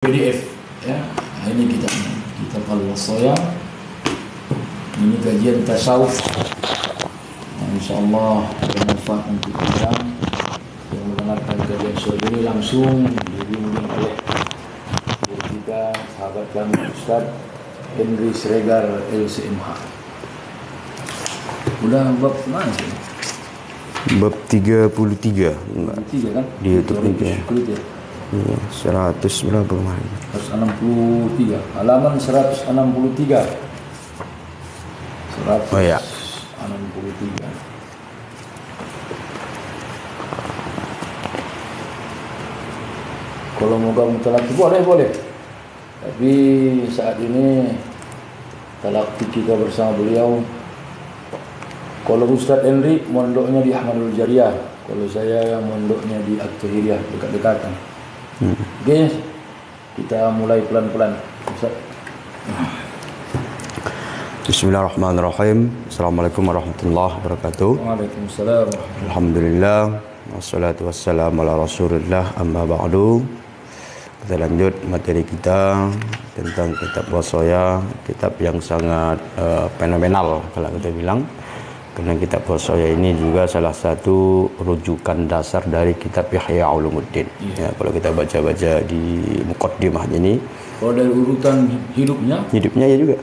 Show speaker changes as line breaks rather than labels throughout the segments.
PDF ya. Nah, ini kita al-wasaya. Ini kajian tasawuf. Nah, insyaallah bermanfaat untuk kita yang mendengarkan kajian sore ini langsung dibimbing oleh guru kita, sahabat kami Ustaz Henry Sregar LCMH. Udah bab mana sih?
Bab 33
kan?
Di YouTube ini. Iya, 100 berapa kemarin?
163, halaman 163.
Oh ya.
163. Kalau mau gabung talaki boleh. Tapi saat ini talaki kita bersama beliau. Kalau Ustadz Henry mondoknya di Ahmadul Jariah, kalau saya mondoknya di At-Tahiriyah, dekat-dekatan. Oke, kita mulai pelan-pelan.
Bismillahirrahmanirrahim. Assalamualaikum warahmatullahi wabarakatuh.
Waalaikumsalam.
Alhamdulillah, wassalatu wassalamu ala rasulillah, amma ba'du. Kita lanjut materi kita tentang kitab wasaya, kitab yang sangat fenomenal kalau kita bilang. Karena kitab wasaya ini juga salah satu rujukan dasar dari kitab Ihya Ulumuddin. Ya, kalau kita baca-baca di muqaddimah ini.
Kalau dari urutan hidupnya
ya juga.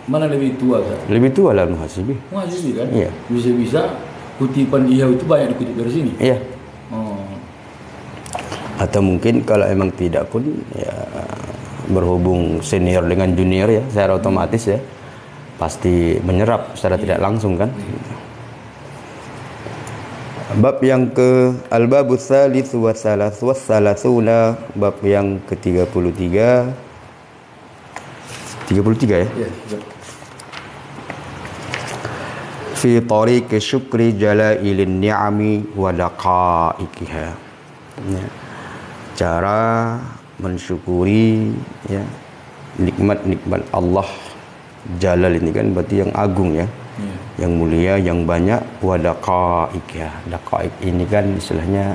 Mana lebih tua kan?
Lebih tua lah Muhasibi.
Muhasibi kan?
Iya.
Bisa-bisa kutipan Ihya itu banyak dikutip dari sini.
Iya.
Oh.
Atau mungkin kalau emang tidak pun ya berhubung senior dengan junior ya, secara otomatis ya pasti menyerap secara tidak langsung kan. Bab yang ke al-babus tsalits wa tsalatsuna, bab yang ke-33. 33 ya?
Iya.
Fi tariqi syukri jalailin ni'ami wa daqaiqiha. Ya. Cara mensyukuri ya nikmat-nikmat Allah. Jalal ini kan berarti yang agung ya, yang mulia, yang banyak. Wadaqaik ya, daqaik ini kan istilahnya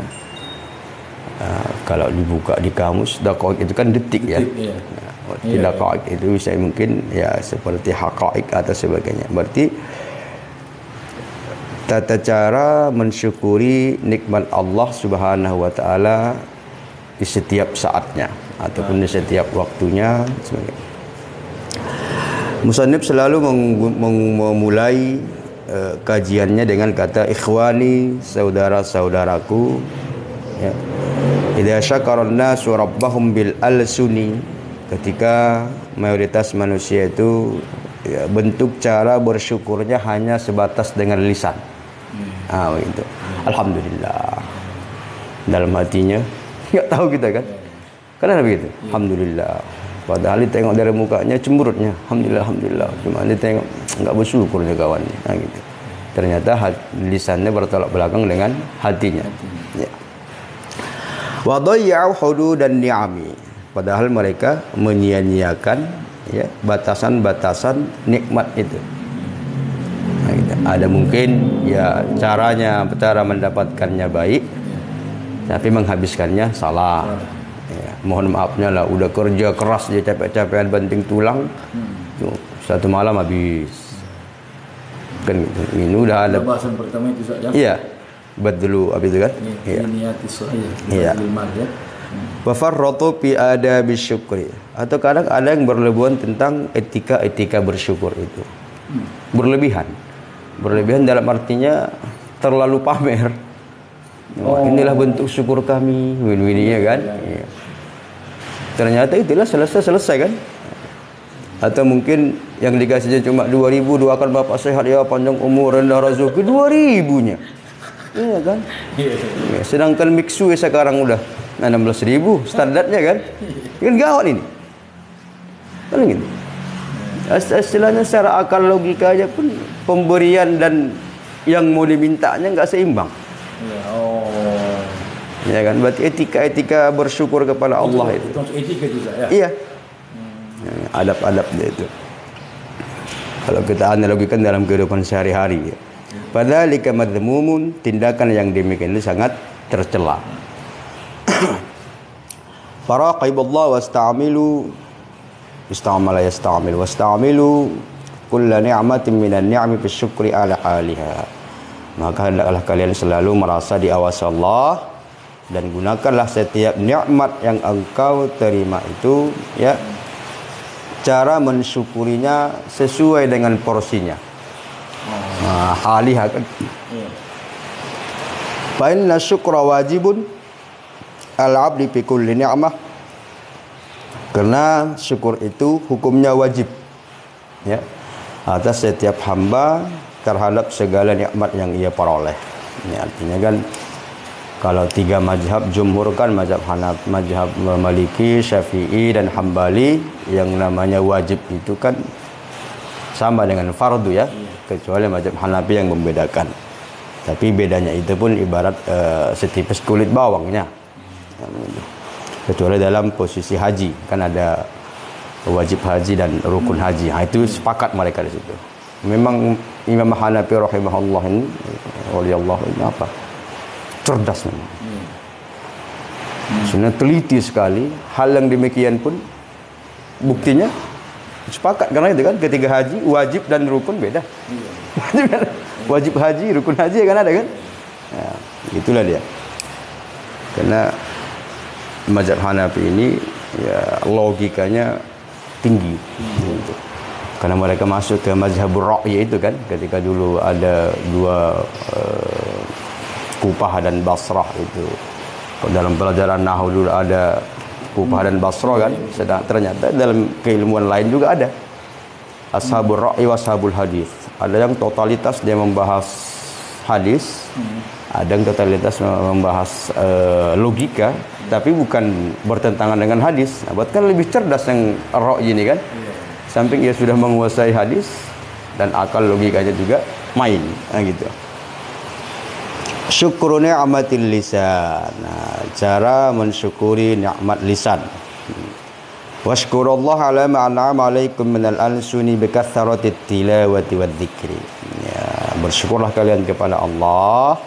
kalau dibuka di kamus, daqaik itu kan detik ya. Daqaik itu bisa mungkin ya seperti haqaik atau sebagainya. Berarti tata cara mensyukuri nikmat Allah Subhanahu wa taala di setiap saatnya ataupun di setiap waktunya sebagainya. Musannif selalu memulai kajiannya dengan kata ikhwani, saudara-saudaraku ya. Idza syakara an-nasu rabbahum bil alsuni, ketika mayoritas manusia itu ya, bentuk cara bersyukurnya hanya sebatas dengan lisan. Begitu. Alhamdulillah. Dalam hatinya enggak tahu kita kan. Karena begitu. Alhamdulillah. Padahal ditengok dari mukanya cemberutnya, alhamdulillah. Cuma ditengok enggak bersyukurnya kawannya. Nah, gitu. Ternyata lisannya bertolak belakang dengan hatinya. Ya. Wa dhayya'u hududan ni'ami. Padahal mereka menyia-nyiakan ya batasan-batasan nikmat itu. Nah, gitu. Ada mungkin ya cara mendapatkannya baik, tapi menghabiskannya salah. Ya, mohon maafnya lah, udah kerja keras dia capek-capekan banting tulang, satu malam habis. Kan ini udah ada
bahasan pertama itu saja.
Iya. Buat dulu habis itu kan?
Iya. Niati saya.
Iya. Wa farratu fi adabi syukri. Atau kadang ada yang berlebihan tentang etika-etika bersyukur itu. Berlebihan dalam artinya terlalu pamer. Inilah bentuk syukur kami, win-winnya kan. Iya. Ternyata itulah selesai kan. Atau mungkin yang dikasihnya cuma 2.000, doakan bapak sehat ya, panjang umur, rendah rezeki, 2.000-nya. Iya kan. Ya, sedangkan miksu sekarang udah 16.000 standarnya kan. Kan gawat ini. Kan gitu. Istilahnya secara akal logika aja pun pemberian dan yang mau dimintanya nggak seimbang. Ya kan, berarti etika bersyukur kepada Allah itu.
Etika juga ya.
Iya. Adab-adab dia itu. Kalau kita analogikan dalam kehidupan sehari-hari ya. Padzalika madzmumun, tindakan yang demikian itu sangat tercela. Faraqibullah wasta'amilu istamala yasta'amil wasta'amilu kulla ni'matin minan ni'ami bisyukri ala haliha. Maka hendaklah kalian selalu merasa diawasi Allah dan gunakanlah setiap nikmat yang engkau terima itu, ya, cara mensyukurinya sesuai dengan porsinya. Haliha kan. Fa inna syukra wajibun al-'abdi fi kulli ni'mah. Karena syukur itu hukumnya wajib, ya, atas setiap hamba terhadap segala nikmat yang ia peroleh. Ini artinya kan kalau tiga mazhab jumhur kan mazhab Maliki, Syafi'i dan Hambali, yang namanya wajib itu kan sama dengan fardu, ya, kecuali mazhab Hanafi yang membedakan. Tapi bedanya itu pun ibarat setipis kulit bawangnya. Kecuali dalam posisi haji, kan ada wajib haji dan rukun haji. Itu sepakat mereka di situ. Memang Imam Hanafi rahimahullah ini, waliyallahu ini apa? Cerdas memang. Sebenarnya teliti sekali. Hal yang demikian pun buktinya sepakat, karena itu kan ketika haji wajib dan rukun beda. Wajib haji, rukun haji kan ada kan? Ya, itulah dia. Karena mazhab Hanafi ini, ya, logikanya tinggi. Karena mereka masuk ke mazhabur ra'yi itu kan, ketika dulu ada dua Kufah dan Basrah itu. Dalam pelajaran nahwu dulu ada Kufah dan Basrah kan, sedang ternyata dalam keilmuan lain juga ada ashabul ra'yi wa ashabul hadis. Ada yang totalitas dia membahas hadis, ada yang totalitas membahas logika, tapi bukan bertentangan dengan hadis. Nah, bahkan lebih cerdas yang ra'yi ini kan. Samping ia sudah menguasai hadis dan akal logikanya juga main. Nah, gitu. Syukru ni'matil lisan. Nah, cara mensyukuri nikmat lisan. Washkurullah ala ma an'ama alaikum minal ansuni bikathratit tilawati wadzikri. Ya, bersyukurlah kalian kepada Allah,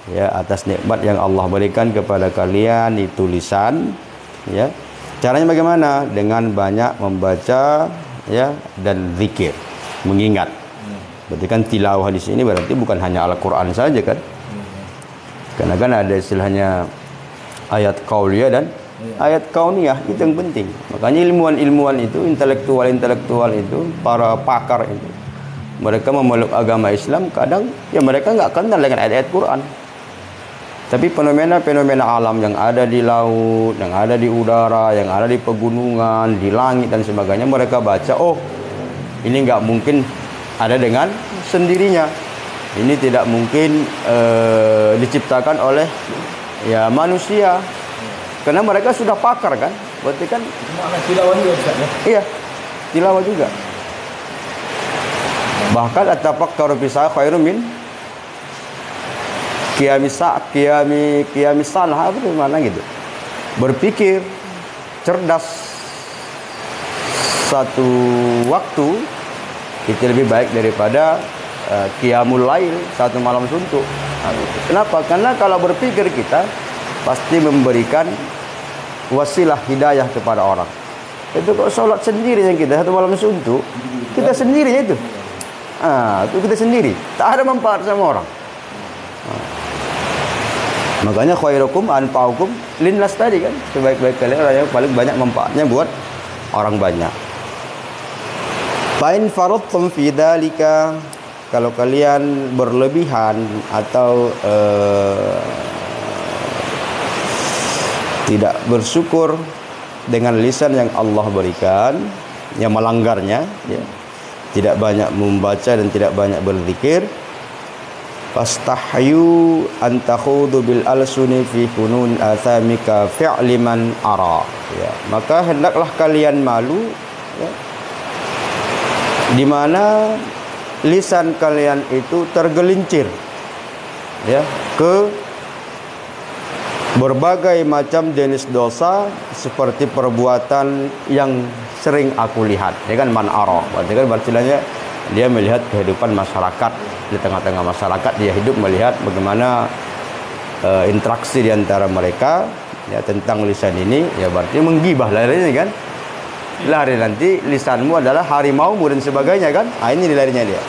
ya, atas nikmat yang Allah berikan kepada kalian itu lisan, ya. Caranya bagaimana? Dengan banyak membaca, ya, dan zikir, mengingat. Berarti kan tilawah di sini berarti bukan hanya Al-Qur'an saja kan? Karena kan ada istilahnya ayat qauliyah dan ayat kauniyah, itu yang penting. Makanya ilmuwan-ilmuwan itu, intelektual itu, para pakar itu, mereka memeluk agama Islam, kadang ya mereka nggak kenal dengan ayat-ayat Quran. Tapi fenomena-fenomena alam yang ada di laut, yang ada di udara, yang ada di pegunungan, di langit dan sebagainya, mereka baca, oh ini nggak mungkin ada dengan sendirinya. Ini tidak mungkin diciptakan oleh, ya, manusia. Karena mereka sudah pakar kan. Berarti kan
tilawah juga, Ustaz, ya?
Iya, tilawah juga. Bahkan at-tafakkur fi khairum min qiyamisan, apa itu mana gitu. Berpikir cerdas satu waktu itu lebih baik daripada qiyamul lail, satu malam suntuk. Nah, kenapa? Karena kalau berpikir kita pasti memberikan wasilah hidayah kepada orang. Itu kok sholat sendiri yang kita satu malam suntuk, kita sendiri itu. Itu kita sendiri, tak ada manfaat sama orang. Makanya khairukum anfa'ukum linnas tadi kan, sebaik-baik kalian orang yang paling banyak manfaatnya buat orang banyak. Fa in faradtum fi dzalika, kalau kalian berlebihan atau tidak bersyukur dengan lisan yang Allah berikan, yang melanggarnya, ya, tidak banyak membaca dan tidak banyak berzikir, fastahyu an takhudu bil alsuni fi funun athamika fi'li man ara, ya, maka hendaklah kalian malu, ya, di mana lisan kalian itu tergelincir, ya, ke berbagai macam jenis dosa seperti perbuatan yang sering aku lihat, ya kan, man ara. Berarti kan istilahnya dia melihat kehidupan masyarakat, di tengah-tengah masyarakat dia hidup, melihat bagaimana interaksi di antara mereka, ya tentang lisan ini, ya berarti menggibah larinya kan. Lari nanti lisanmu adalah harimaumu dan sebagainya kan. Ah, ini larinya dia.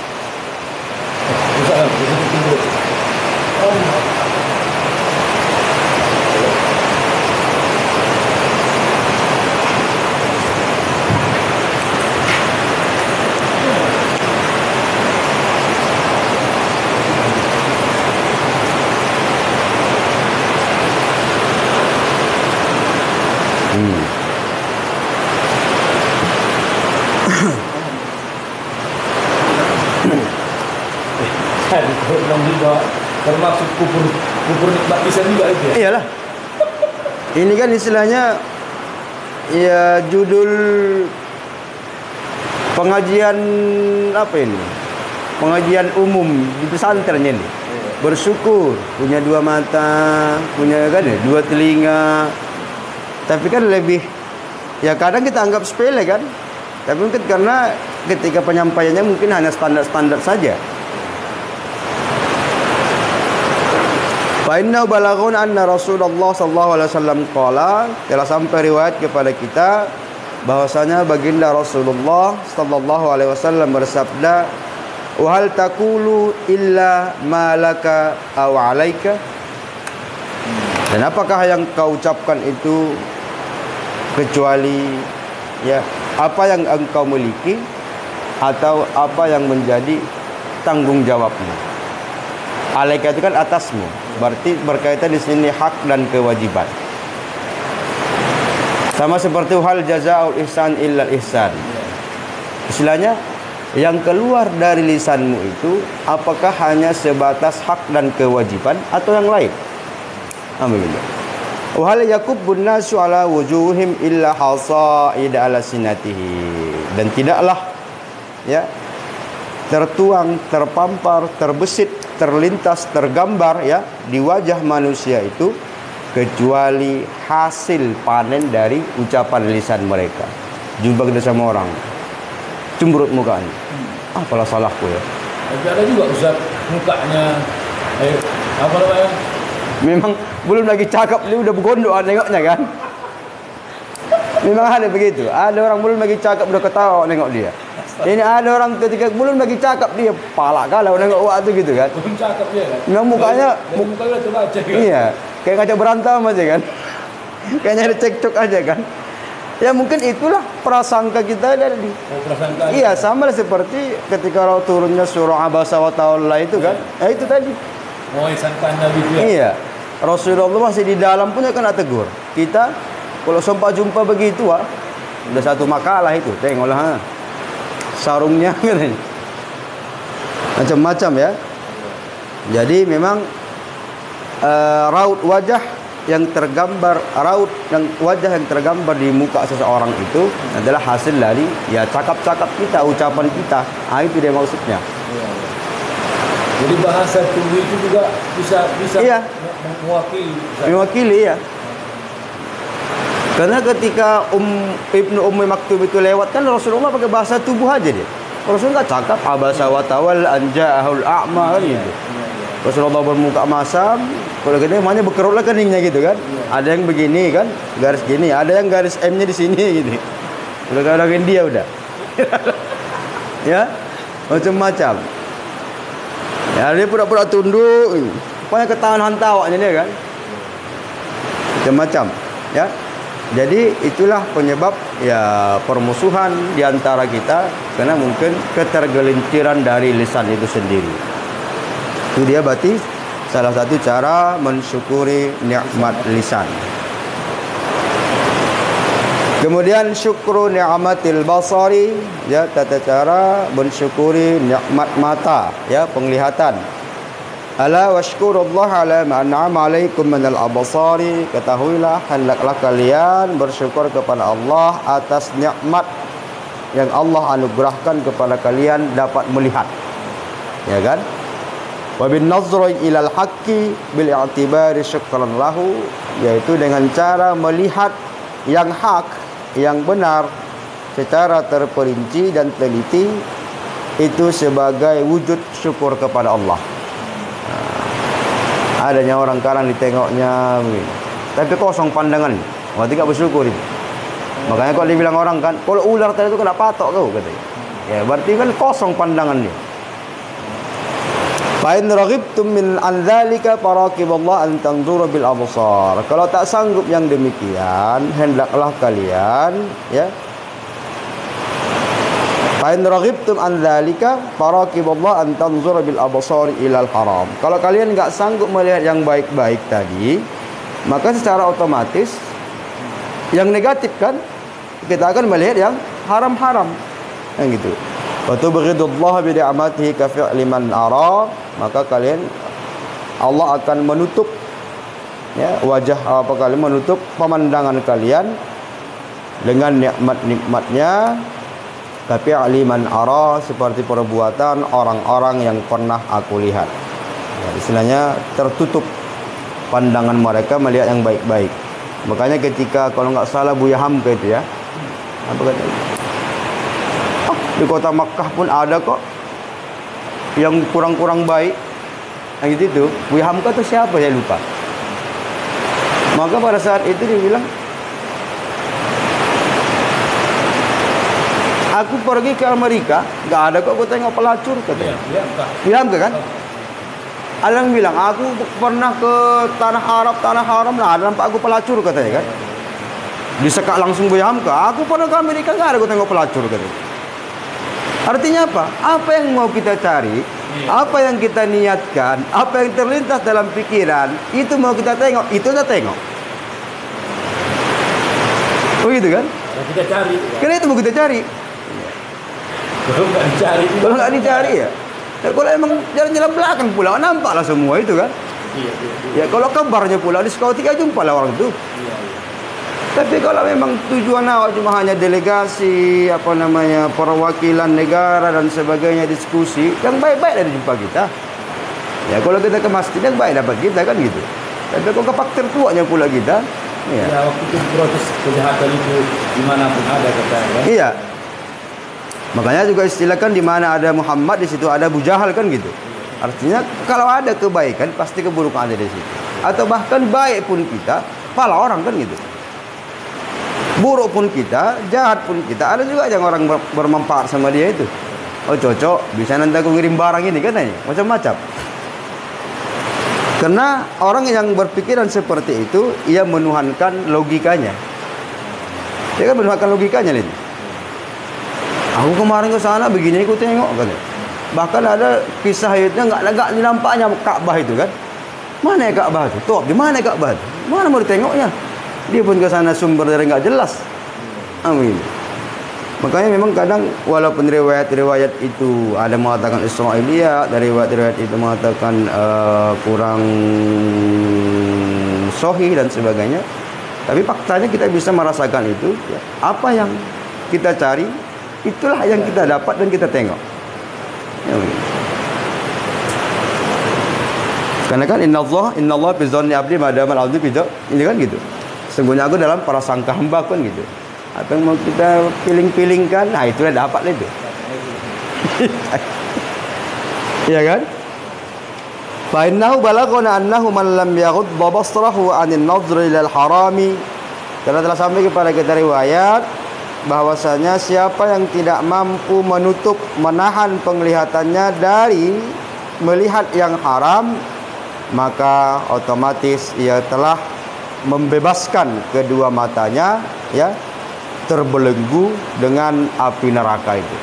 Termasuk kufur nikmat lisan juga itu ya?
Iyalah. Ini kan istilahnya ya judul pengajian apa ini? Pengajian umum di pesantren ini. Bersyukur punya dua mata, punya kan ya, dua telinga. Tapi kan lebih ya kadang kita anggap sepele kan. Tapi mungkin karena ketika penyampaiannya mungkin hanya standar-standar saja. Fa inna balaghun anna Rasulullah sallallahu alaihi wasallam qala, telah sampai riwayat kepada kita bahwasanya baginda Rasulullah sallallahu alaihi wasallam bersabda, "Wa hal taqulu illa ma laka aw 'alaika?" Dan apakah yang kau ucapkan itu kecuali ya apa yang engkau miliki atau apa yang menjadi tanggung jawabmu. Alaika itu kan atasmu, berarti berkaitan di sini hak dan kewajiban. Sama seperti hal jazaa'ul ihsan illal ihsan. Istilahnya yang keluar dari lisanmu itu apakah hanya sebatas hak dan kewajiban atau yang lain? Amin. Wa hal yakubbun nasu ala wujuhim illa hasa'id ala sinatihi. Dan tidaklah ya tertuang, terpampar, terbesit, terlintas, tergambar ya di wajah manusia itu kecuali hasil panen dari ucapan lisan mereka. Jumpa kita sama orang cemberut mukanya, apalah salahku ya.
Tapi ada juga Ustaz mukanya apa namanya?
Memang belum lagi cakap dia udah bergondok nengoknya kan. Memang ada begitu. Ada orang belum lagi cakap udah ketawa nengok dia. Ini ada orang ketika belum lagi cakap dia palak kalau nengok waktu gitu kan.
Belum cakap dia kan.
Memang mukanya
mukanya terbaca kan.
Iya, kayak ngaca berantem aja kan. Kayaknya ada cekcok aja kan. Ya mungkin itulah prasangka kita tadi.
Prasangka.
Iya, sama seperti ketika turunnya surah Abasa wa Tawalla itu kan. Itu tadi.
Oh, sangkaan Nabi dia.
Iya. Rasulullah masih di dalam pun akan tegur. Kita kalau sempat jumpa begitu udah satu makalah itu. Tengoklah sarungnya katanya. Macam-macam ya. Jadi memang raut wajah yang tergambar, wajah yang tergambar di muka seseorang itu adalah hasil dari ya cakap-cakap kita, ucapan kita. Itu dia maksudnya.
Jadi bahasa tubuh itu juga bisa
iya.
mewakili.
Ya. Karena ketika Ibnu Ummi Maktum itu lewat kan Rasulullah pakai bahasa tubuh aja dia. Rasulullah nggak cakap abasa wa tawal anja'ahul a'ma kan gitu. Rasulullah bermuka masam, kalau gini namanya berkerutlah keningnya gitu kan. Ada yang begini kan, garis gini, ada yang garis M-nya di sini gitu. Udah kayak India udah. Ya, macam-macam. Ya dia pura-pura tunduk, pokoknya ketahuan hantawaknya dia kan. Macam-macam, ya. Jadi itulah penyebab ya permusuhan di antara kita karena mungkin ketergelinciran dari lisan itu sendiri. Itu dia berarti salah satu cara mensyukuri nikmat lisan. Kemudian syukru ni'matil basari, ya tata cara mensyukuri nikmat mata, ya penglihatan. Ala washkurullaha ala ma an'ama alaikum minal absari, ketahuilah hendaklah kalian bersyukur kepada Allah atas nikmat yang Allah anugerahkan kepada kalian dapat melihat. Ya kan? Wa bin nazri ilal haqqi bil i'tibari syukran lahu, yaitu dengan cara melihat yang hak, yang benar secara terperinci dan teliti, itu sebagai wujud syukur kepada Allah. Adanya orang sekarang ditengoknya begini. tapi kosong pandangan. Berarti enggak bersyukur itu. Makanya kalau dibilang orang kan, kalau ular tadi itu kena patok kau katanya. Ya, berarti kan kosong pandangannya. Fa in raghibtum min an dzalika faraqiballah an tanzura bil absar. Kalau tak sanggup yang demikian, hendaklah kalian ya. Fa in raghibtum an dzalika faraqiballah an tanzura bil absar ila al haram. Kalau kalian enggak sanggup melihat yang baik-baik tadi, maka secara otomatis yang negatif kan kita akan melihat yang haram-haram. Yang gitu. Wa tubghidullah bi ni'matihi ka fi'li man ara, maka kalian Allah akan menutup ya wajah apa kalian menutup pemandangan kalian dengan nikmat-nikmatnya ka fi'li man ara, seperti perbuatan orang-orang yang pernah aku lihat. Ya, istilahnya tertutup pandangan mereka melihat yang baik-baik. Makanya ketika kalau enggak salah Buya Hamka itu ya, apa katanya? Di kota Makkah pun ada kok yang kurang-kurang baik. Nah gitu itu. Buya Hamka itu siapa saya lupa. Maka pada saat itu dia bilang, aku pergi ke Amerika, enggak ada kok aku tengok pelacur katanya. Buya Hamka kan? Ada yang bilang, aku pernah ke tanah Arab, nah ada nampak aku pelacur katanya kan. Disekak langsung Buya Hamka, aku pernah ke Amerika enggak ada aku tengok pelacur katanya. Artinya apa? Apa yang mau kita cari, apa yang kita niatkan, apa yang terlintas dalam pikiran, itu mau kita tengok, itu kita tengok. Oh gitu kan?
Yang kita cari.
Karena itu mau kita cari. Kalau nggak dicari ya. Ya, kalau emang jalan-jalan belakang pula nampaklah semua itu kan.
Iya.
Ya kalau kabarnya pula di diskotika jumpa lah orang itu.
Iya.
Tapi kalau memang tujuan awak cuma hanya delegasi, apa namanya, perwakilan negara dan sebagainya, diskusi, yang baik-baik dari jumpa kita. Ya kalau kita ke masjid yang baik dapat kita kan gitu. Tapi kalau ke faktor tuanya pula kita, ya.
Ya waktu itu proses kejahatan itu dimanapun ada katanya.
Iya. Makanya juga istilahkan di mana ada Muhammad di situ ada Abu Jahal kan gitu. Artinya kalau ada kebaikan pasti keburukan ada di situ. Atau bahkan baik pun kita, pala orang kan gitu. Buruk pun kita, jahat pun kita, ada juga yang orang bermanfaat sama dia itu. Oh cocok, bisa nanti aku ngirim barang ini kan ini, macam-macam. Karena orang yang berpikiran seperti itu, ia menuhankan logikanya. Dia kan menuhankan logikanya ini. Aku kemarin ke sana begini aku tengok kan. Bahkan ada kisah ayatnya enggak dinampaknya Ka'bah itu kan. Mana ya Ka'bah itu? Tuh, di mana Ka'bah itu? Mana mau ditengoknya? Dia pun ke sana sumber dari enggak jelas. Amin. Makanya memang kadang walaupun riwayat-riwayat itu ada mengatakan Israiliyat, dari riwayat-riwayat itu mengatakan kurang sahih dan sebagainya. Tapi faktanya kita bisa merasakan itu ya. Apa yang kita cari itulah yang kita dapat dan kita tengok. Amin. Karena kan innallaha fi dzanni abdi madamal abdi fi ini kan gitu. Sesungguhnya aku dalam prasangka hamba kan gitu. Apa yang mau kita piling-pilingkan, nah itulah dapat itu. Iya kan? Fa innahu balaghana annahu man lam yaghudda basrahu 'anil nadhri ilal harami. Karena telah sampai kepada kita riwayat bahwasanya siapa yang tidak mampu menahan penglihatannya dari melihat yang haram, maka otomatis ia telah membebaskan kedua matanya ya terbelenggu dengan api neraka itu.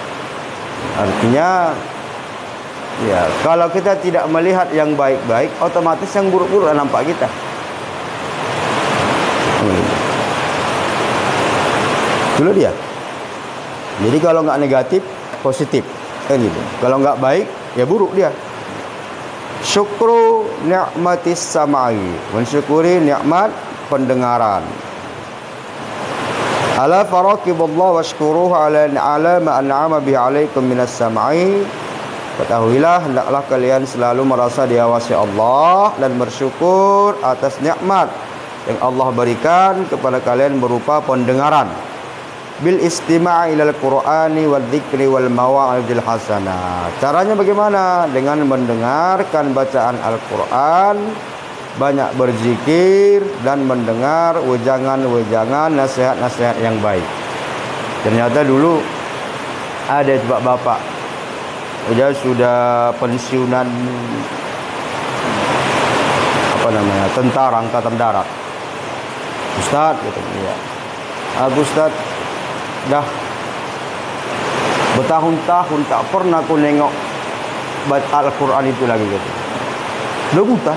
Artinya ya kalau kita tidak melihat yang baik-baik, otomatis yang buruk-buruk nampak kita. Dulu dia. Jadi kalau nggak negatif, positif kan gitu. Kalau nggak baik, ya buruk dia. Syukru ni'matis samai, mensyukuri nikmat pendengaran. Ala faraqiballah washkuruhu ala ma an'ama bihi 'alaikum minas samai. Ketahuilah hendaklah kalian selalu merasa diawasi Allah dan bersyukur atas nikmat yang Allah berikan kepada kalian berupa pendengaran. Bil istima'i ilal Qur'ani wal dzikri wal mawa'idil hasanah. Caranya bagaimana? Dengan mendengarkan bacaan Al-Qur'an banyak berzikir dan mendengar wejangan-wejangan, nasihat-nasihat yang baik. Ternyata dulu ada bapak-bapak, dia sudah pensiunan tentara angkatan darat. Ustaz, gitu ya. Aku Ustaz dah bertahun-tahun tak pernah aku nengok baca Al-Quran itu lagi gitu. Udah buta.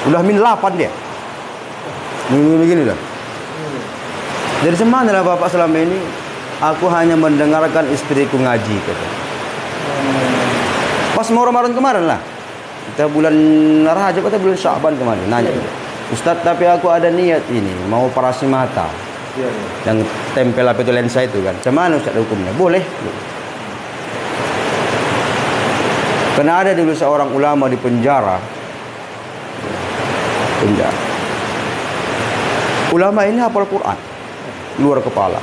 Udah min 8 dia. Begini dah. Dari semana lah bapak selama ini? Aku hanya mendengarkan istriku ngaji gitu. Pas mau Ramadan kemarin lah. Kita bulan Rajab atau bulan Sya'ban kemarin nanya. Ustaz, tapi aku ada niat ini mau operasi mata. Yang tempel apa itu lensa itu kan. Cuman Ustaz hukumnya? Boleh. Karena ada dulu seorang ulama di penjara. Ulama ini hafal Quran luar kepala.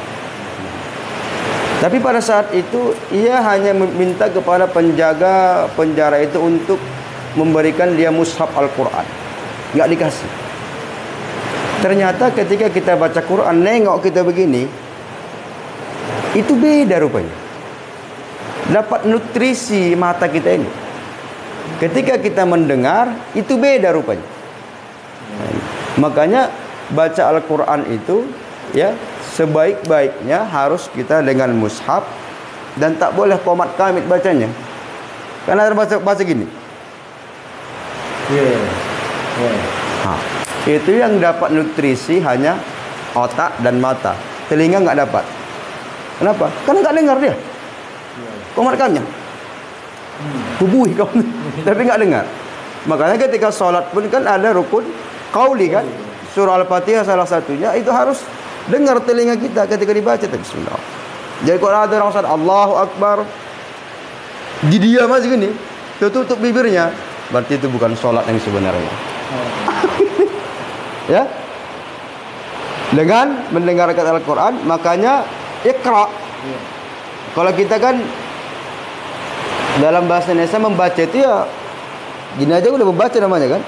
Tapi pada saat itu ia hanya meminta kepada penjaga penjara itu untuk memberikan dia mushaf Al-Quran. Enggak dikasih. Ternyata ketika kita baca Quran, nengok kita begini, itu beda rupanya. Dapat nutrisi mata kita ini. Ketika kita mendengar, itu beda rupanya. Makanya baca Al-Quran itu ya sebaik-baiknya harus kita dengan mushaf, dan tak boleh komat kamit bacanya. Karena ada baca gini. Itu yang dapat nutrisi hanya otak dan mata. Telinga nggak dapat. Kenapa? Karena nggak dengar dia. Komat kamnya. Bubuih kau, tapi nggak dengar. Makanya ketika sholat pun kan ada rukun qauli kan. Surah Al-Fatihah salah satunya itu harus dengar telinga kita ketika dibaca. Bismillah. Jadi kalau ada orang sholat Allahu Akbar, diam aja gini, tutup bibirnya, berarti itu bukan sholat yang sebenarnya. Ya, dengan mendengarkan Al-Quran, makanya Iqra. Kalau kita kan dalam bahasa Indonesia membaca itu ya gini aja udah membaca namanya kan.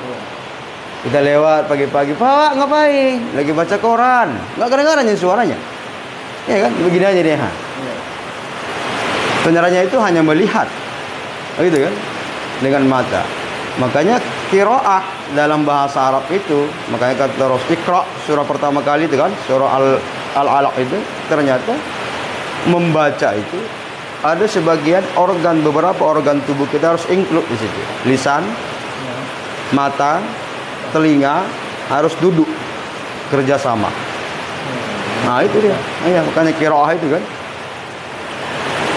Kita lewat pagi-pagi, Pak ngapain? Lagi baca koran. Nggak kedengaran suaranya. Ya kan, begini aja dia. Sebenarnya itu hanya melihat, gitu kan, dengan mata. Makanya qiraah dalam bahasa Arab itu, makanya kata Rasul Iqra surah pertama kali itu kan, surah Al-Alaq itu, ternyata membaca itu ada sebagian organ, beberapa organ tubuh kita harus include di situ. Lisan, mata, telinga harus duduk kerjasama. Nah itu dia. Nah, makanya qiraah itu kan.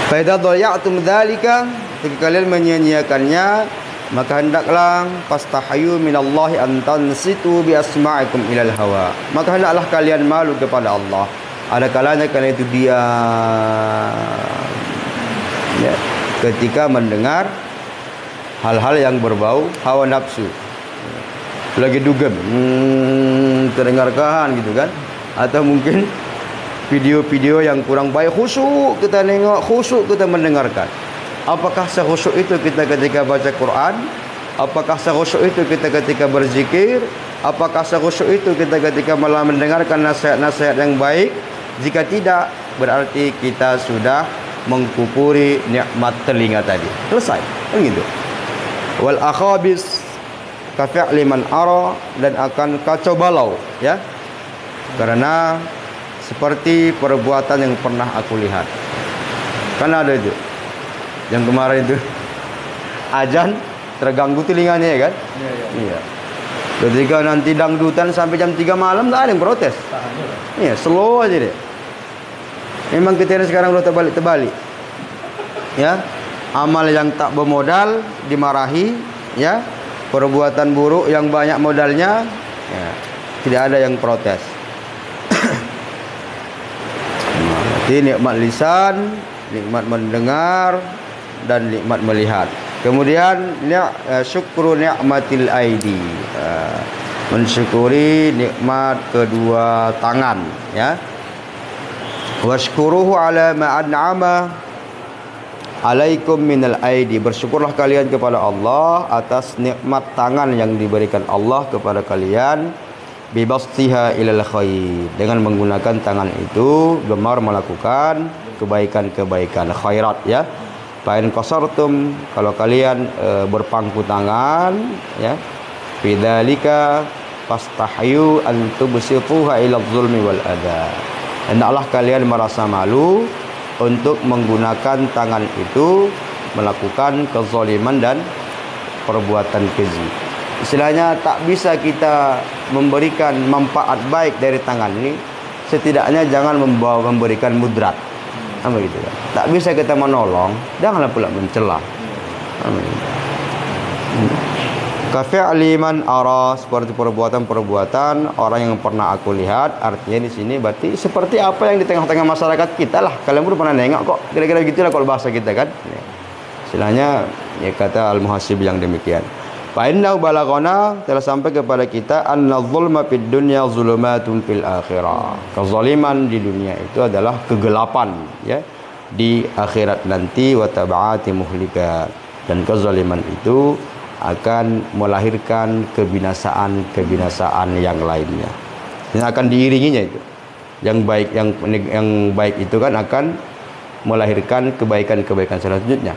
Fa idza dhayatum dzalika, jika kalian menyia-nyiakannya, maka hendaklah fastahayu minallahi an tansitu bi asma'ikum ilal hawa. Maka hendaklah kalian malu kepada Allah. Ada kalanya kalian itu diam ya, ketika mendengar hal-hal yang berbau hawa nafsu. Lagi dugem, terdengarkan gitu kan, atau mungkin video-video yang kurang baik, khusyuk kita nengok, khusyuk kita mendengarkan. Apakah sekhusyuk itu kita ketika baca Quran? Apakah sekhusyuk itu kita ketika berzikir? Apakah sekhusyuk itu kita ketika malah mendengarkan nasihat-nasihat yang baik? Jika tidak, berarti kita sudah mengkupuri nikmat telinga tadi. Selesai, kan gitu. Wal akhabis kafi'li man ara, dan akan kacau balau ya, karena seperti perbuatan yang pernah aku lihat. Kan ada itu yang kemarin itu azan terganggu telinganya ya kan. Iya. Ketika nanti dangdutan sampai jam 3 malam tak ada yang protes. Iya, slow aja deh. Memang kita ini sekarang udah terbalik ya. Amal yang tak bermodal dimarahi ya. Perbuatan buruk yang banyak modalnya ya, tidak ada yang protes. Jadi nikmat lisan, nikmat mendengar, dan nikmat melihat. Kemudian syukru ni'matil aidi, mensyukuri nikmat kedua tangan ya. Washkuruhu ala ma an'ama, alaikum minal aidi, bersyukurlah kalian kepada Allah atas nikmat tangan yang diberikan Allah kepada kalian, bibastiha ilal khair, dengan menggunakan tangan itu gemar melakukan kebaikan-kebaikan khairat ya. Fa in qasartum, kalau kalian berpangku tangan ya, bidzalika fastahyu an tubsituha ila zulmi wal adha, hendaklah kalian merasa malu untuk menggunakan tangan itu melakukan kezaliman dan perbuatan keji. Istilahnya tak bisa kita memberikan manfaat baik dari tangan ini, setidaknya jangan memberikan mudrat. Apa gitu kan? Tak bisa kita menolong, janganlah pula mencela. Kafi'li man ara, seperti perbuatan-perbuatan orang yang pernah aku lihat. Artinya di sini berarti seperti apa yang di tengah-tengah masyarakat kita lah. Kalian pun pernah nengok kok, kira-kira gitulah kalau bahasa kita kan. Istilahnya ya kata al-muhasib yang demikian. Fa innahu balaghana, telah sampai kepada kita anna dzulma fid dunya zulumatun fil akhirah. Kezaliman di dunia itu adalah kegelapan ya di akhirat nanti, wa tab'ati muhlikat, dan kezaliman itu akan melahirkan kebinasaan yang lainnya. Yang akan diiringinya itu. Yang baik itu kan akan melahirkan kebaikan-kebaikan selanjutnya.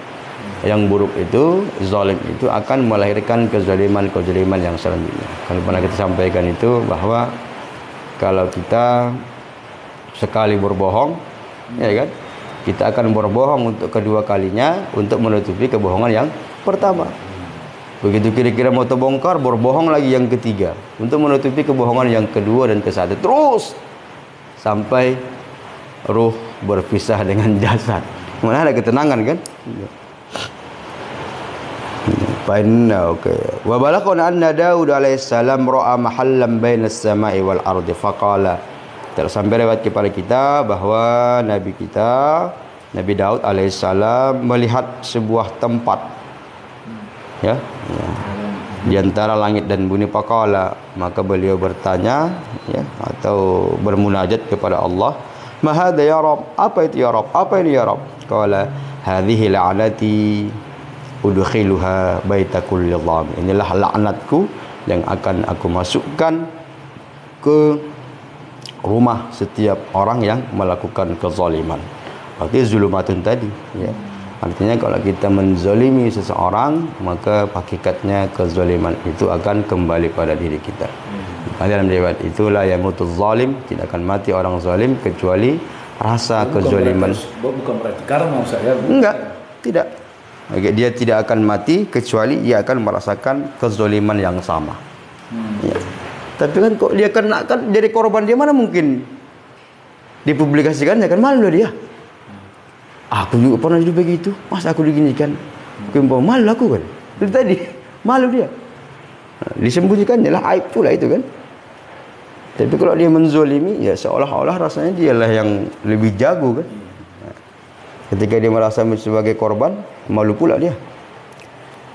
Yang buruk itu, zalim itu akan melahirkan kezaliman-kezaliman yang selanjutnya. Kalau pernah kita sampaikan itu bahwa kalau kita sekali berbohong, ya kan, kita akan berbohong untuk kedua kalinya untuk menutupi kebohongan yang pertama. Begitu kira-kira mau terbongkar, berbohong lagi yang ketiga untuk menutupi kebohongan yang kedua dan ke-1, terus sampai ruh berpisah dengan jasad. Mana ada ketenangan kan? Bainna okay. Wa balaqana anna Daud alaihissalam ra'a mahallan bainas sama'i wal ardi faqala. Telah sampai riwayat kepada kita bahwa Nabi Daud alaihissalam melihat sebuah tempat ya, di antara langit dan bumi. Faqala, maka beliau bertanya ya, atau bermunajat kepada Allah, ma hadza ya Rabb, apa itu ya Rabb, apa ini ya Rabb? Qala hadhihi la'nati udkhiluha baita kulli dham, inilah laknatku yang akan aku masukkan ke rumah setiap orang yang melakukan kezaliman. Artinya zulumatun tadi ya. Artinya kalau kita menzalimi seseorang, maka hakikatnya kezaliman itu akan kembali pada diri kita. Dalam riwayat itulah yamutuz zalim, tidak akan mati orang zalim kecuali rasa kezaliman.
Bukan berarti karma saya.
Enggak, tidak. Dia tidak akan mati kecuali dia akan merasakan kezaliman yang sama. Ya. Tapi kan kok dia kena kan jadi korban, dia mana mungkin dipublikasikannya kan, malu dia. Aku juga pernah hidup begitu, masa aku diginikan, malu aku kan, itu tadi malu dia, disembunyikannya lah, aib pula itu kan. Tapi kalau dia menzolimi, ya seolah-olah rasanya dialah yang lebih jago kan. Ketika dia merasa sebagai korban, malu pula dia.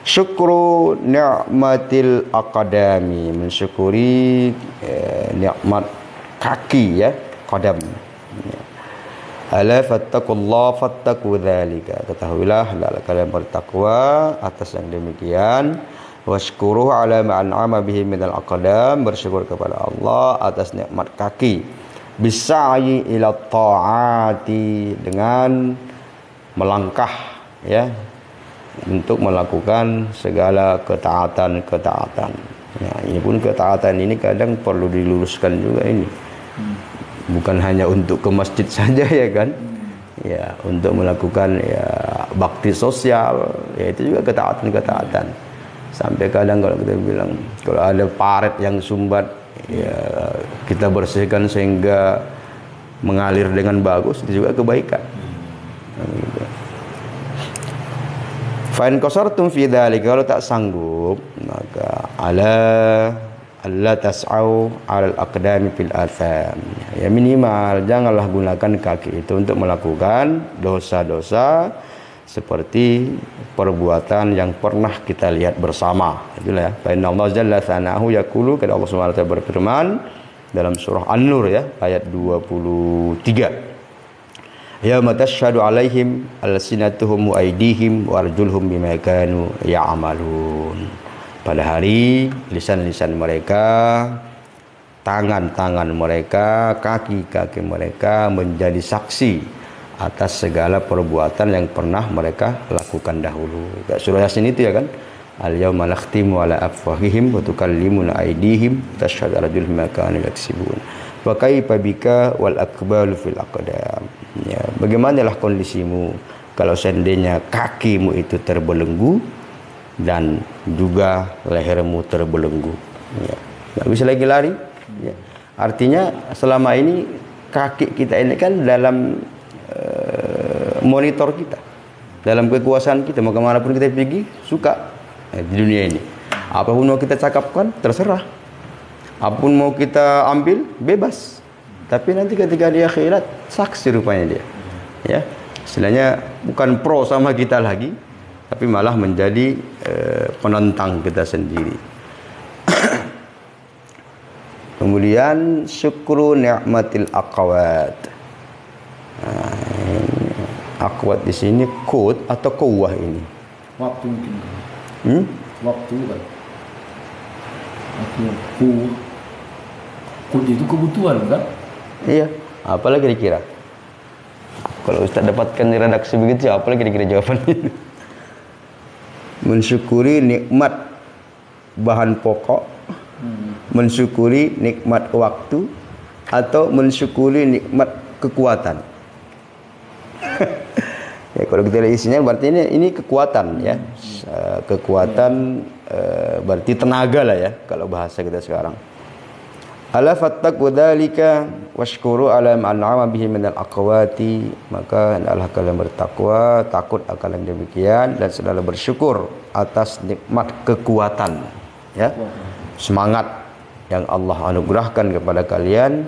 Syukru ni'matil aqdami, mensyukuri nikmat kaki ya, qadam. Ala fattakullah fattaku dzalika, ketahuilah hendaklah kalian bertakwa atas yang demikian. Washkuruhu ala ma an'ama bihi minal aqdam, bersyukur kepada Allah atas nikmat kaki. Bisa'yi ila ta'ati, dengan melangkah ya untuk melakukan segala ketaatan-ketaatan. Ya, ini pun ketaatan ini kadang perlu diluruskan juga ini. Bukan hanya untuk ke masjid saja ya kan. Ya, untuk melakukan ya bakti sosial, ya itu juga ketaatan-ketaatan. Sampai kadang kalau kita bilang kalau ada paret yang sumbat, ya kita bersihkan sehingga mengalir dengan bagus, itu juga kebaikan. Gitu. Fa in qasartum fi dzalika, kalau tak sanggup maka Allah tas'au 'alal aqdami fil atham. Ya minimal janganlah gunakan kaki itu untuk melakukan dosa-dosa seperti perbuatan yang pernah kita lihat bersama. Itulah ya. Fa inna Allah jalla tsanahu yaqulu, kata Allah Subhanahu wa taala berfirman dalam surah An-Nur ya ayat 23. Yauma tashhadu 'alaihim alsinatuhum wa aydihim wa arjuluhum bima kanu ya'malun. Pada hari lisan-lisan mereka, tangan-tangan mereka, kaki-kaki mereka menjadi saksi atas segala perbuatan yang pernah mereka lakukan dahulu. Surah Yasin itu ya kan? Al-yawma nakhtimu ala afwahihim wa tukallimuna aydihim tashhadu arjuluhum bima kanu yaksibun. Wa kaifa bika wal akbalu fil aqdam. Ya, bagaimanalah kondisimu kalau seandainya kakimu itu terbelenggu dan juga lehermu terbelenggu. Ya, nggak bisa lagi lari. Ya. Artinya selama ini kaki kita ini kan dalam monitor kita, dalam kekuasaan kita, mau kemanapun kita pergi suka di dunia ini. Apapun mau kita cakapkan terserah, apapun mau kita ambil bebas. Tapi nanti ketika di akhirat saksi rupanya dia, ya istilahnya bukan pro sama kita lagi, tapi malah menjadi penentang kita sendiri. Kemudian syukru ni'matil aqwat. Aqwat di sini qut atau quwwah ini?
Waktu mungkin. Waktu kan. Qut itu kebutuhan kan?
Iya. Apalagi kira-kira? Kalau Ustaz dapatkan di redaksi begitu, apalagi kira-kira jawabannya? Mensyukuri nikmat bahan pokok, mensyukuri nikmat waktu, atau mensyukuri nikmat kekuatan. Ya, kalau kita lihat isinya berarti ini kekuatan ya. Kekuatan berarti tenaga lah ya kalau bahasa kita sekarang. Ala fattaqu dzalika washkuru ala ma an'ama bihi minal aqwati, maka hendaklah kalian bertakwa, takut akan yang demikian, dan selalu bersyukur atas nikmat kekuatan ya, semangat yang Allah anugerahkan kepada kalian.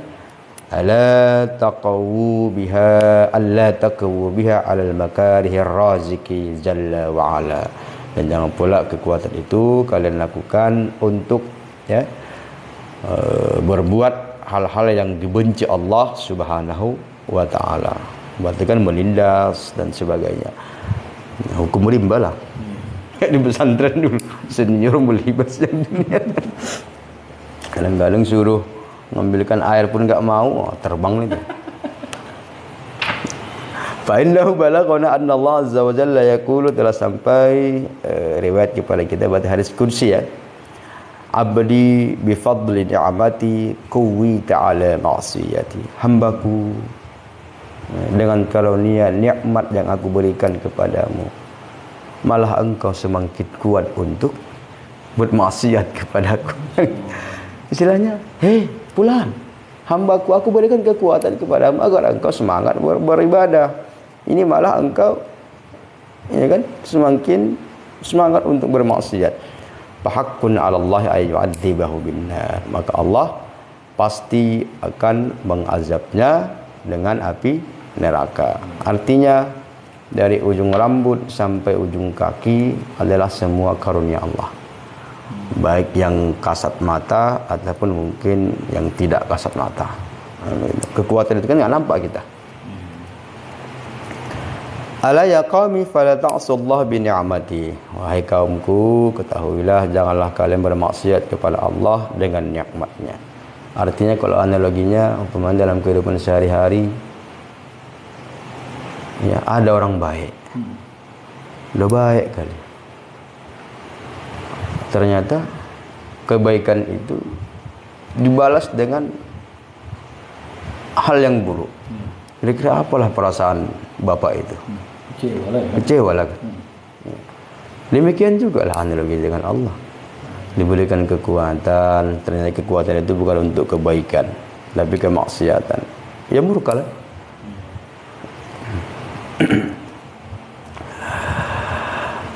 Ala taqawu biha alla taqawu biha alal makarihir raziki jalla wa ala, dan jangan pula kekuatan itu kalian lakukan untuk ya berbuat hal-hal yang dibenci Allah Subhanahu wa taala. Berarti kan menindas dan sebagainya. Hukum rimba lah. Di pesantren dulu senior melibas yang dunia. Kadang-kadang suruh ngambilkan air pun enggak mau, terbang itu. Fa innahu balagana anna Allah azza wa jalla yaqulu, telah sampai riwayat kepada kita pada hadis qudsi ya. Abdi bi fadli ni'amati quwwi ta'ala ma'siyati. Hambaku dengan karunia nikmat yang aku berikan kepadamu, malah engkau semakin kuat untuk bermaksiat kepadaku. Istilahnya, hei pulang, hambaku, aku berikan kekuatan kepadamu agar engkau semangat beribadah. Ini malah engkau ya kan semakin semangat untuk bermaksiat. Fahaqqun 'ala Allah ay yu'adzibahu binnar, maka Allah pasti akan mengazabnya dengan api neraka. Artinya dari ujung rambut sampai ujung kaki adalah semua karunia Allah, baik yang kasat mata ataupun mungkin yang tidak kasat mata. Kekuatan itu kan nggak nampak kita. Ala ya qaumi fala ta'sullah bi ni'mati. Wahai kaumku, ketahuilah janganlah kalian bermaksiat kepada Allah dengan nikmatnya. Artinya kalau analoginya umpamanya dalam kehidupan sehari-hari ya ada orang baik. Udah baik kali. Ternyata kebaikan itu dibalas dengan hal yang buruk. Kira-kira apalah perasaan bapak itu? Kecewa lah. Demikian juga lah analogi dengan Allah. Diberikan kekuatan, ternyata kekuatan itu bukan untuk kebaikan, tapi kemaksiatan. Ya murka lah.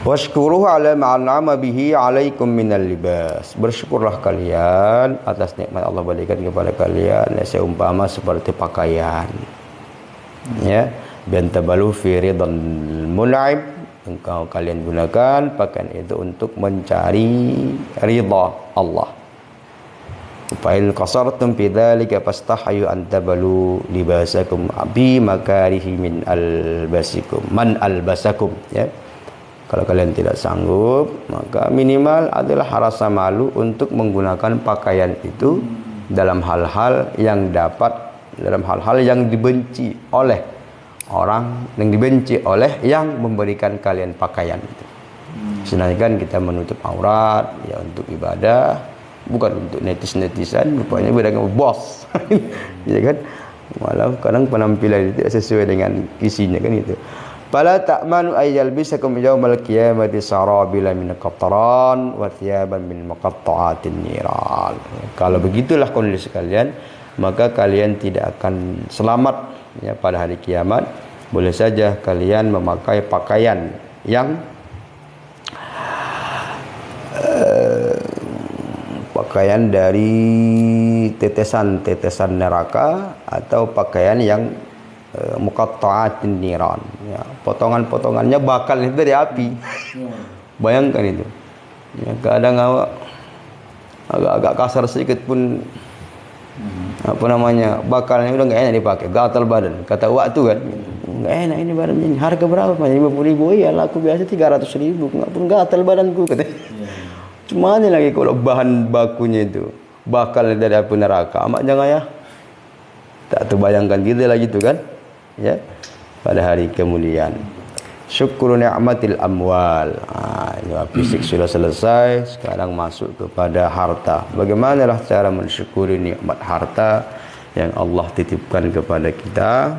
Washkuruhu ala ma'an'ama bihi 'alaikum minal libas. Bersyukurlah kalian atas nikmat Allah berikan kepada kalian, ya seumpama seperti pakaian. Ya, biantabalu fi ridal mun'im, engkau kalian gunakan pakaian itu untuk mencari ridha Allah. Fa in qasartum fi dzalika fastahyu an tabalu libasakum bi makarihi min albasikum man albasakum, ya. Kalau kalian tidak sanggup, maka minimal adalah rasa malu untuk menggunakan pakaian itu dalam hal-hal yang dibenci oleh orang, yang dibenci oleh yang memberikan kalian pakaian itu. Sedangkan kita menutup aurat ya untuk ibadah, bukan untuk netizen, rupanya beragam bos. Ya kan? Malah kadang penampilan itu tidak sesuai dengan isinya kan itu. Fala ta'manu ayyal bisakum yaumal qiyamati sarabila min qatran wa thiyaban min muqatta'atin niran. Kalau begitulah kondisi kalian, maka kalian tidak akan selamat ya pada hari kiamat. Boleh saja kalian memakai pakaian yang pakaian dari tetesan-tetesan neraka atau pakaian yang muqatta'atin niran, ya, potongan-potongannya bakal itu dari api. Bayangkan itu. Ya, kadang agak kasar sedikit pun apa namanya, bakalnya udah nggak enak dipakai, gatal badan. Kata waktu kan, nggak enak ini badan ini. Harga berapa? 50.000. Iya, laku biasa 300.000. Nggak pun gatal badanku katanya. Cuma ini lagi kalau bahan bakunya itu bakal dari api neraka, amat jangan ya. Tak terbayangkan gitu lagi tuh kan. Ya, pada hari kemuliaan. Syukru ni'matil amwal. Fisik sudah selesai, sekarang masuk kepada harta. Bagaimanalah cara mensyukuri nikmat harta yang Allah titipkan kepada kita?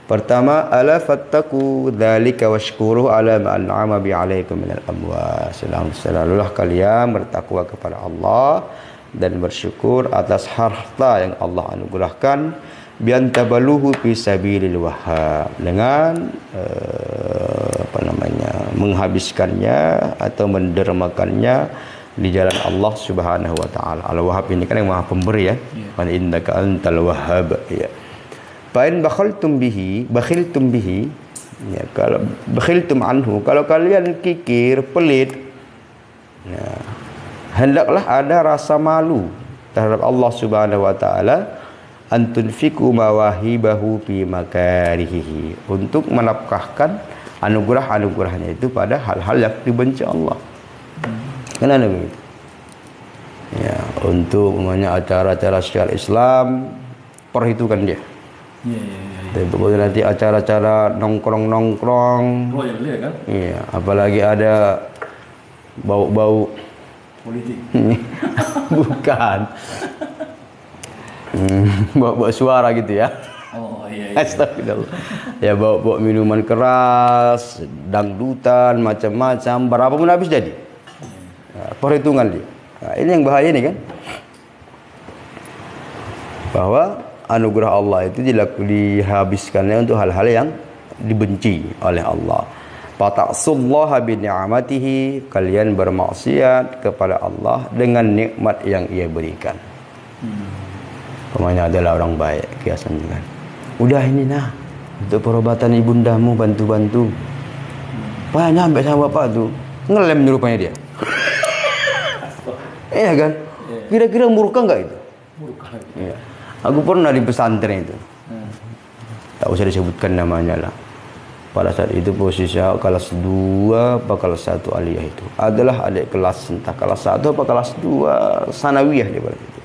Pertama, ala fattaku dzalika washkuru ala ma an'ama bi 'alaikum minal amwal. Selalulah kalian bertakwa kepada Allah dan bersyukur atas harta yang Allah anugerahkan, bian tabaluhu fi sabilil wahhab, dengan menghabiskannya atau mendermakannya di jalan Allah Subhanahu wa taala. Al-Wahhab ini kan yang Maha Pemberi ya. Wa innaka antal wahhab ya. Fa in bakhiltum bihi ya, kalau bakhiltum anhu, kalau kalian kikir, pelit, ya, hendaklah ada rasa malu terhadap Allah Subhanahu wa taala, antunfiku mawahibahu fi makarihi, untuk menafkahkan anugerah-anugerahnya itu pada hal-hal yang dibenci Allah. Kenapa begitu? Ya, untuk namanya acara-acara sosial Islam, perhitungkan dia. Tapi pokoknya nanti acara-acara nongkrong-nongkrong.
Oh ya boleh kan?
Iya, apalagi ada bau-bau
politik.
Bukan. Bawa suara gitu ya.
Oh iya.
Astagfirullah. Ya bawa minuman keras, dangdutan, macam-macam, berapapun habis jadi. Nah, perhitungan dia. Nah, ini yang bahaya nih kan. Bahwa anugerah Allah itu dihabiskannya untuk hal-hal yang dibenci oleh Allah. Fata'sullaha bi ni'matihi, kalian bermaksiat kepada Allah dengan nikmat yang Ia berikan. Pemanya adalah orang baik, kiasan kan. Udah ini nah, untuk perobatan ibundamu, bantu-bantu. Pak nyampe sama bapak tuh, ngelem nih rupanya dia. Iya kan? Kira-kira murka enggak itu?
Murka.
Iya. Aku pernah di pesantren itu. Tak usah disebutkan namanya lah. Pada saat itu posisi kelas 2 apa kelas 1 aliyah itu adalah adik kelas, entah kelas 1 apa kelas 2 sanawiyah dia pada itu.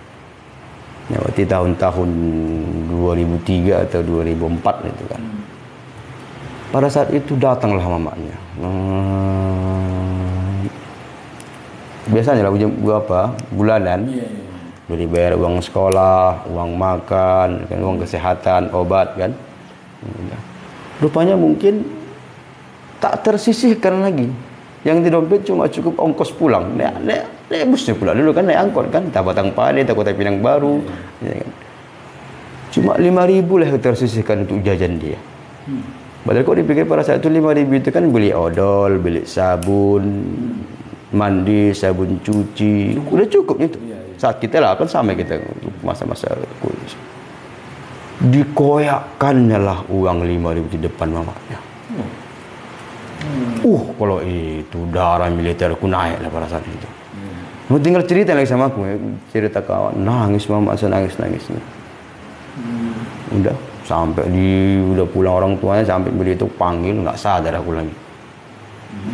Ya, waktu tahun-tahun 2003 atau 2004 itu kan. Pada saat itu datanglah mamanya. Biasanya lah apa? Bulanan. Beli bayar uang sekolah, uang makan, kan, uang kesehatan, obat kan. Rupanya mungkin tak tersisihkan lagi. Yang di dompet cuma cukup ongkos pulang. Naik busnya pulang dulu kan, naik angkot kan, tak Batang Pade, tak Kota Pinang Baru. Ya kan? Cuma 5.000 lah yang tersisihkan untuk jajan dia. Padahal kok dipikir pada saat itu 5.000 itu kan beli odol, beli sabun, mandi, sabun cuci, udah cukup itu. Saat kita lah kan sama kita masa-masa kuliah. Dikoyakkannya lah uang 5.000 di depan mamanya. Kalau itu darah militerku naik lah pada saat itu. Mau tinggal cerita lagi sama aku, ya. Cerita kawan, nangis mama, nangis. Udah sampai udah pulang orang tuanya, sampai begitu panggil nggak sadar aku lagi.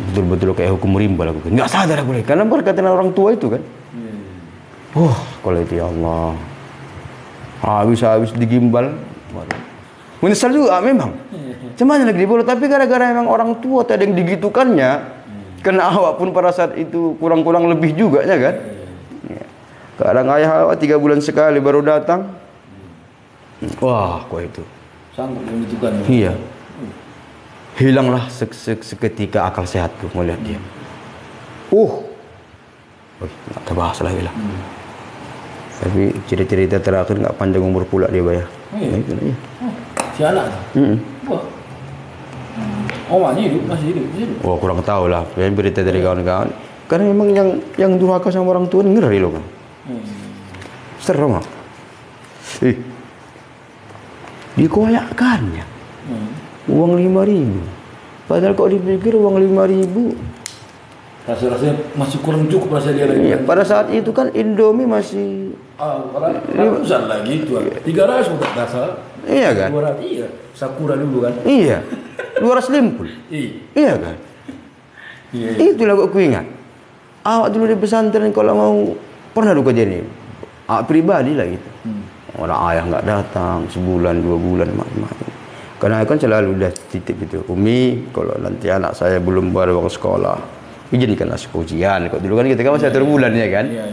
Betul-betul kayak hukum rimba aku, nggak sadar aku lagi karena perkataan orang tua itu kan. Kalau itu ya Allah, habis digimbal, menyesal juga memang. Cuman lagi dibawa, tapi gara-gara memang orang tua tadi yang digitukannya, kena awak pun pada saat itu kurang-kurang lebih juga ya kan. Kadang ayah awak 3 bulan sekali baru datang. Wah, kok itu
sanggup menentukan.
Iya. Hilanglah seketika akal sehatku melihat dia. Nggak terbahas lagi lah. Tapi cerita-cerita terakhir nggak panjang umur pula dia bayar.
Iya.
Iya.
Si anak tu. Wah. Masih hidup.
Oh, kurang tahu lah. Berita dari kawan-kawan. Karena memang yang durhaka sama orang tua ngeri loh kan. Serem. Dikoyakkannya. Uang 5.000. Padahal kok dipikir uang 5.000.
Rasa-rasanya masih kurang cukup rasa dia lagi.
Iya, pada saat itu kan Indomie masih
ratusan lagi itu. 300 bukan dasar.
Iya kan?
200 iya. Sakura dulu kan.
Iya. 250. Iya kan?
Iya.
Itulah aku ingat. Awak dulu di pesantren kalau mau pernah duka jadi. Pribadi lah gitu. Orang ayah nggak datang sebulan 2 bulan macam-macam. Karena kan selalu udah titip itu, Umi, kalau nanti anak saya belum bayar uang sekolah, izinkanlah ujian. Kok dulu kan kita kan masih 1 bulan ya kan?
Iya.